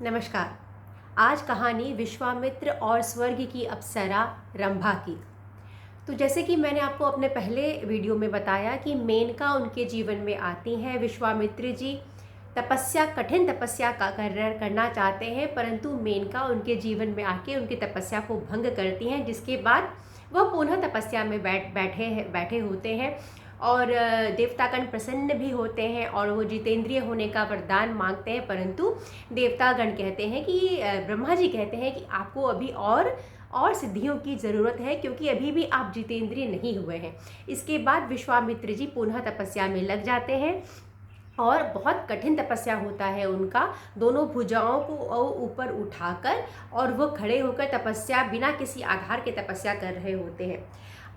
नमस्कार। आज कहानी विश्वामित्र और स्वर्ग की अप्सरा रंभा की। तो जैसे कि मैंने आपको अपने पहले वीडियो में बताया कि मेनका उनके जीवन में आती हैं। विश्वामित्र जी कठिन तपस्या का करना चाहते हैं, परंतु मेनका उनके जीवन में आके उनकी तपस्या को भंग करती हैं, जिसके बाद वह पुनः तपस्या में बैठे होते हैं और देवतागण प्रसन्न भी होते हैं और वो जितेंद्रिय होने का वरदान मांगते हैं। परंतु देवतागण कहते हैं कि ब्रह्मा जी कहते हैं कि आपको अभी और सिद्धियों की ज़रूरत है, क्योंकि अभी भी आप जितेंद्रिय नहीं हुए हैं। इसके बाद विश्वामित्र जी पुनः तपस्या में लग जाते हैं और बहुत कठिन तपस्या होता है उनका। दोनों भुजाओं को ऊपर उठाकर और वो खड़े होकर तपस्या बिना किसी आधार के तपस्या कर रहे होते हैं।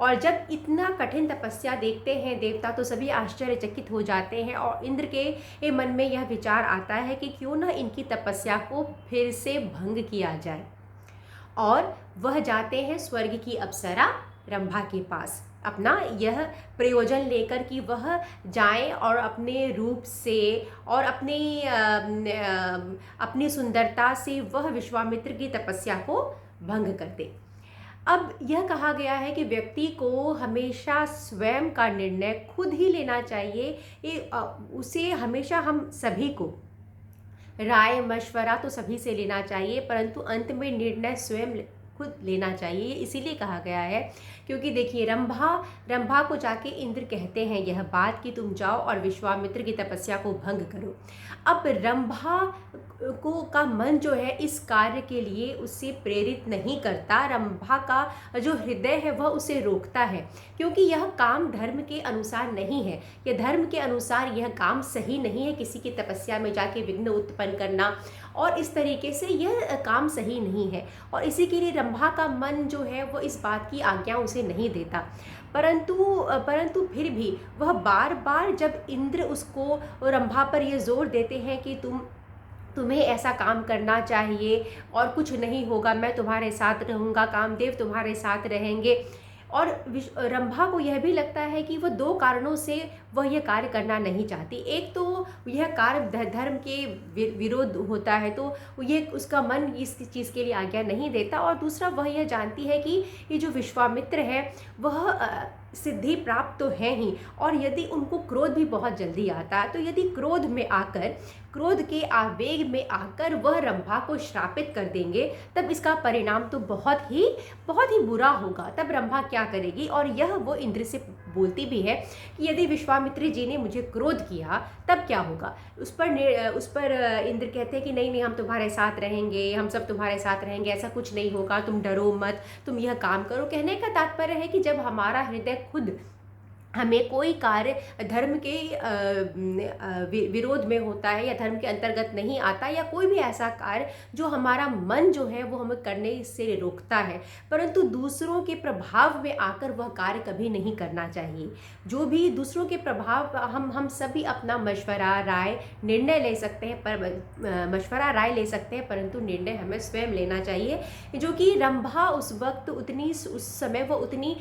और जब इतना कठिन तपस्या देखते हैं देवता, तो सभी आश्चर्यचकित हो जाते हैं और इंद्र के मन में यह विचार आता है कि क्यों ना इनकी तपस्या को फिर से भंग किया जाए। और वह जाते हैं स्वर्ग की अप्सरा रंभा के पास, अपना यह प्रयोजन लेकर कि वह जाएं और अपने रूप से और अपनी सुंदरता से वह विश्वामित्र की तपस्या को भंग कर दे। अब यह कहा गया है कि व्यक्ति को हमेशा स्वयं का निर्णय खुद ही लेना चाहिए। उसे हमेशा हम सभी को राय मशवरा तो सभी से लेना चाहिए, परंतु अंत में निर्णय स्वयं खुद लेना चाहिए। इसीलिए कहा गया है, क्योंकि देखिए रंभा को जाके इंद्र कहते हैं यह बात कि तुम जाओ और विश्वामित्र की तपस्या को भंग करो। अब रंभा का मन जो है इस कार्य के लिए उससे प्रेरित नहीं करता। रंभा का जो हृदय है वह उसे रोकता है, क्योंकि यह काम धर्म के अनुसार नहीं है। यह धर्म के अनुसार यह काम सही नहीं है। किसी की तपस्या में जाके विघ्न उत्पन्न करना और इस तरीके से यह काम सही नहीं है, और इसी के लिए रंभा का मन जो है वो इस बात की आज्ञा उसे नहीं देता। परंतु फिर भी वह बार बार जब इंद्र उसको रंभा पर यह जोर देते हैं कि तुम्हें ऐसा काम करना चाहिए और कुछ नहीं होगा, मैं तुम्हारे साथ रहूँगा, कामदेव तुम्हारे साथ रहेंगे। और रंभा को यह भी लगता है कि वह दो कारणों से वह यह कार्य करना नहीं चाहती। एक तो यह कार्य धर्म के विरोध होता है, तो ये उसका मन इस चीज़ के लिए आज्ञा नहीं देता, और दूसरा वह यह जानती है कि ये जो विश्वामित्र है वह सिद्धि प्राप्त तो है ही, और यदि उनको क्रोध भी बहुत जल्दी आता है, तो यदि क्रोध के आवेग में आकर वह रंभा को श्रापित कर देंगे, तब इसका परिणाम तो बहुत ही बुरा होगा। तब रंभा क्या करेगी? और यह वो इंद्र से बोलती भी है कि यदि विश्वामित्र जी ने मुझे क्रोध किया तब क्या होगा। उस पर इंद्र कहते हैं कि नहीं, हम तुम्हारे साथ रहेंगे, हम सब तुम्हारे साथ रहेंगे, ऐसा कुछ नहीं होगा, तुम डरो मत, तुम यह काम करो। कहने का तात्पर्य है कि जब हमारा हृदय खुद हमें कोई कार्य धर्म के विरोध में होता है या धर्म के अंतर्गत नहीं आता, या कोई भी ऐसा कार्य जो हमारा मन जो है वो हमें करने से रोकता है, परंतु दूसरों के प्रभाव में आकर वह कार्य कभी नहीं करना चाहिए। जो भी दूसरों के प्रभाव, हम सभी अपना मशवरा राय निर्णय ले सकते हैं, पर मशवरा राय ले सकते हैं, परंतु निर्णय हमें स्वयं लेना चाहिए। जो कि रंभा उस वक्त उस समय वो उतनी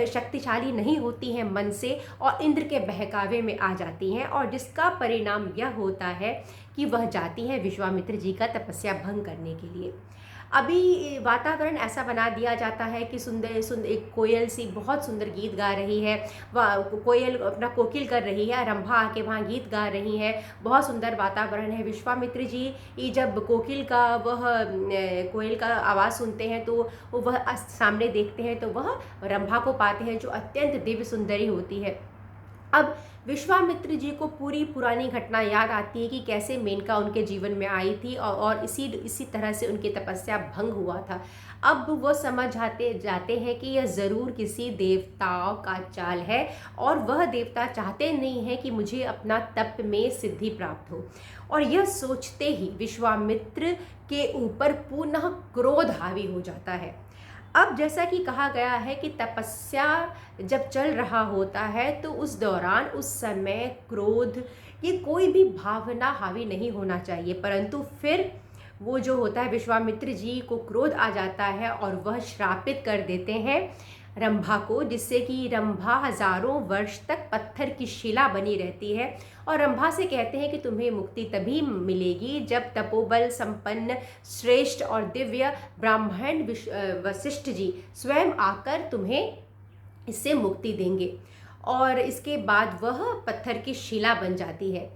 शक्तिशाली नहीं होती है मन से, और इंद्र के बहकावे में आ जाती हैं, और जिसका परिणाम यह होता है कि वह जाती हैं विश्वामित्र जी का तपस्या भंग करने के लिए। अभी वातावरण ऐसा बना दिया जाता है कि एक कोयल सी बहुत सुंदर गीत गा रही है, वह कोयल अपना कोकिल कर रही है, रंभा आके वहाँ गीत गा रही है, बहुत सुंदर वातावरण है। विश्वामित्र जी जब कोयल का आवाज़ सुनते हैं तो वह सामने देखते हैं तो वह रंभा को पाते हैं, जो अत्यंत दिव्य सुंदरी होती है। अब विश्वामित्र जी को पूरी पुरानी घटना याद आती है कि कैसे मेनका उनके जीवन में आई थी और इसी तरह से उनकी तपस्या भंग हुआ था। अब वो समझ जाते हैं कि यह ज़रूर किसी देवताओं का चाल है, और वह देवता चाहते नहीं हैं कि मुझे अपना तप में सिद्धि प्राप्त हो। और यह सोचते ही विश्वामित्र के ऊपर पुनः क्रोध हावी हो जाता है। अब जैसा कि कहा गया है कि तपस्या जब चल रहा होता है तो उस दौरान उस समय क्रोध, ये कोई भी भावना हावी नहीं होना चाहिए, परंतु फिर वो जो होता है विश्वामित्र जी को क्रोध आ जाता है और वह श्रापित कर देते हैं रंभा को, जिससे कि रंभा हजारों वर्ष तक पत्थर की शिला बनी रहती है। और रंभा से कहते हैं कि तुम्हें मुक्ति तभी मिलेगी जब तपोबल संपन्न श्रेष्ठ और दिव्य ब्राह्मण वशिष्ठ जी स्वयं आकर तुम्हें इससे मुक्ति देंगे। और इसके बाद वह पत्थर की शिला बन जाती है।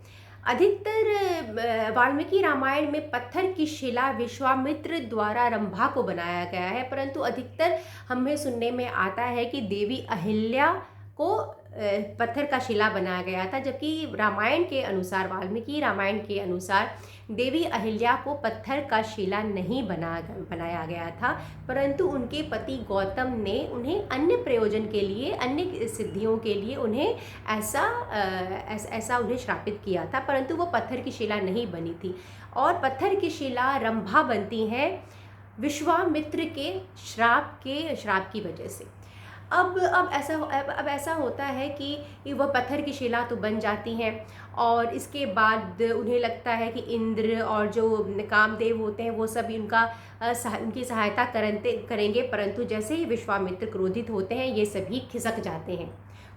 अधिकतर वाल्मीकि रामायण में पत्थर की शिला विश्वामित्र द्वारा रंभा को बनाया गया है, परंतु अधिकतर हमें सुनने में आता है कि देवी अहिल्या को पत्थर का शिला बनाया गया था, जबकि रामायण के अनुसार, वाल्मीकि रामायण के अनुसार देवी अहिल्या को पत्थर का शिला नहीं बनाया गया था, परंतु उनके पति गौतम ने उन्हें अन्य प्रयोजन के लिए, अन्य सिद्धियों के लिए उन्हें ऐसा उन्हें श्रापित किया था, परंतु वो पत्थर की शिला नहीं बनी थी। और पत्थर की शिला रंभा बनती है विश्वामित्र के श्राप की वजह से। अब ऐसा होता है कि वह पत्थर की शिला तो बन जाती हैं, और इसके बाद उन्हें लगता है कि इंद्र और जो कामदेव होते हैं वो सब उनकी सहायता करेंगे, परंतु जैसे ही विश्वामित्र क्रोधित होते हैं ये सभी खिसक जाते हैं,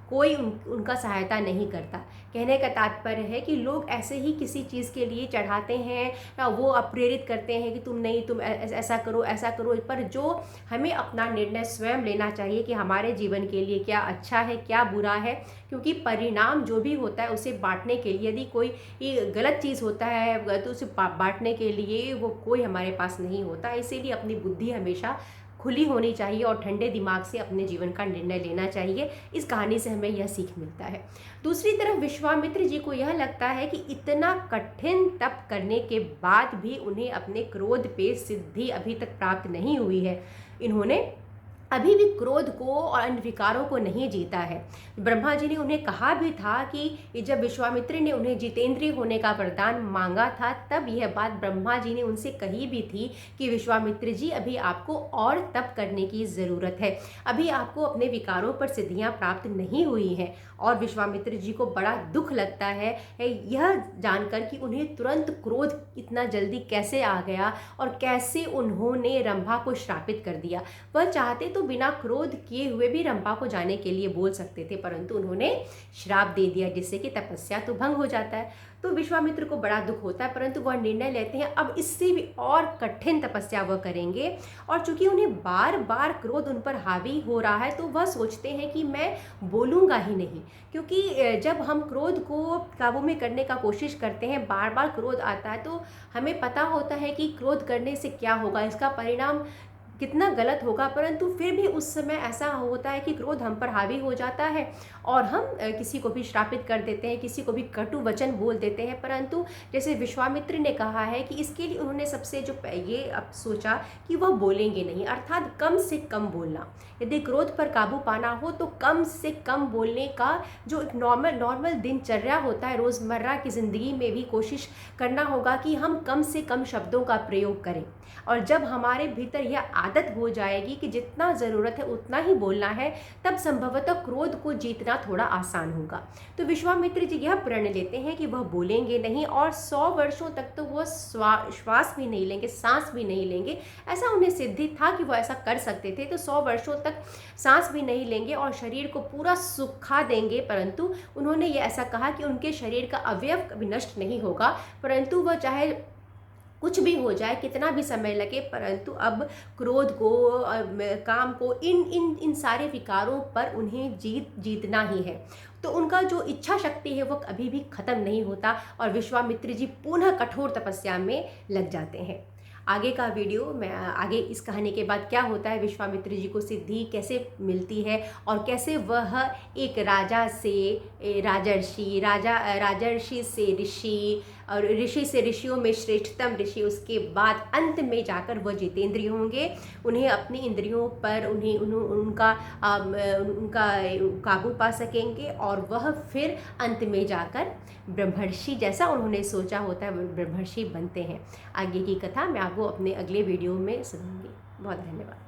कोई उनका सहायता नहीं करता। कहने का तात्पर्य है कि लोग ऐसे ही किसी चीज़ के लिए चढ़ाते हैं या वो प्रेरित करते हैं कि तुम ऐसा करो, पर जो हमें अपना निर्णय स्वयं लेना चाहिए कि हमारे जीवन के लिए क्या अच्छा है क्या बुरा है, क्योंकि परिणाम जो भी होता है उसे बांटने के लिए, यदि कोई गलत चीज़ होता है तो उसे बांटने के लिए वो कोई हमारे पास नहीं होता। इसीलिए अपनी बुद्धि हमेशा खुली होनी चाहिए और ठंडे दिमाग से अपने जीवन का निर्णय लेना चाहिए। इस कहानी से हमें यह सीख मिलता है। दूसरी तरफ विश्वामित्र जी को यह लगता है कि इतना कठिन तप करने के बाद भी उन्हें अपने क्रोध पे सिद्धि अभी तक प्राप्त नहीं हुई है। इन्होंने अभी भी क्रोध को और अन्य विकारों को नहीं जीता है। ब्रह्मा जी ने उन्हें कहा भी था कि जब विश्वामित्र ने उन्हें जितेंद्रिय होने का वरदान मांगा था, तब यह बात ब्रह्मा जी ने उनसे कही भी थी कि विश्वामित्र जी अभी आपको और तप करने की ज़रूरत है, अभी आपको अपने विकारों पर सिद्धियां प्राप्त नहीं हुई हैं। और विश्वामित्र जी को बड़ा दुख लगता है यह जानकर कि उन्हें तुरंत क्रोध इतना जल्दी कैसे आ गया और कैसे उन्होंने रंभा को श्रापित कर दिया। वह चाहते तो बिना क्रोध किए हुए भी रंभा को जाने के लिए बोल सकते थे, परंतु उन्होंने श्राप दे दिया, जिससे कि तपस्या तो भंग हो जाता है। तो विश्वामित्र को बड़ा दुख होता है, परंतु वह निर्णय लेते हैं अब इससे भी और कठिन तपस्या वह करेंगे। और चूंकि उन्हें बार बार क्रोध उन पर हावी हो रहा है, तो वह सोचते हैं कि मैं बोलूँगा ही नहीं, क्योंकि जब हम क्रोध को काबू में करने का कोशिश करते हैं, बार बार क्रोध आता है, तो हमें पता होता है कि क्रोध करने से क्या होगा, इसका परिणाम कितना गलत होगा, परंतु फिर भी उस समय ऐसा होता है कि क्रोध हम पर हावी हो जाता है और हम किसी को भी श्रापित कर देते हैं, किसी को भी कटु वचन बोल देते हैं। परंतु जैसे विश्वामित्र ने कहा है कि इसके लिए उन्होंने सबसे जो ये अब सोचा कि वह बोलेंगे नहीं, अर्थात कम से कम बोलना। यदि क्रोध पर काबू पाना हो तो कम से कम बोलने का जो एक नॉर्मल दिनचर्या होता है, रोज़मर्रा की ज़िंदगी में भी कोशिश करना होगा कि हम कम से कम शब्दों का प्रयोग करें। और जब हमारे भीतर यह आदत हो जाएगी कि जितना ज़रूरत है उतना ही बोलना है, तब संभवतः क्रोध को जीतना थोड़ा आसान होगा। तो विश्वामित्र जी यह प्रण लेते हैं कि वह बोलेंगे नहीं और 100 वर्षों तक तो वह श्वास भी नहीं लेंगे, सांस भी नहीं लेंगे। ऐसा उन्हें सिद्धि था कि वह ऐसा कर सकते थे, तो 100 वर्षों तक सांस भी नहीं लेंगे और शरीर को पूरा सुखा देंगे। परंतु उन्होंने ये ऐसा कहा कि उनके शरीर का अवयव कभी नष्ट नहीं होगा, परंतु वह चाहे कुछ भी हो जाए, कितना भी समय लगे, परंतु अब क्रोध को, काम को, इन सारे विकारों पर उन्हें जीतना ही है। तो उनका जो इच्छा शक्ति है वो कभी भी ख़त्म नहीं होता और विश्वामित्र जी पुनः कठोर तपस्या में लग जाते हैं। आगे का वीडियो में आगे इस कहानी के बाद क्या होता है, विश्वामित्र जी को सिद्धि कैसे मिलती है और कैसे वह एक राजा से राजर्षि से ऋषि और ऋषि से ऋषियों में श्रेष्ठतम ऋषि, उसके बाद अंत में जाकर वह जितेंद्रिय होंगे, उन्हें अपनी इंद्रियों पर उनका काबू पा सकेंगे और वह फिर अंत में जाकर ब्रह्मर्षि जैसा उन्होंने सोचा होता है ब्रह्मर्षि बनते हैं। आगे की कथा मैं आपको अपने अगले वीडियो में सुनाऊंगी। बहुत धन्यवाद।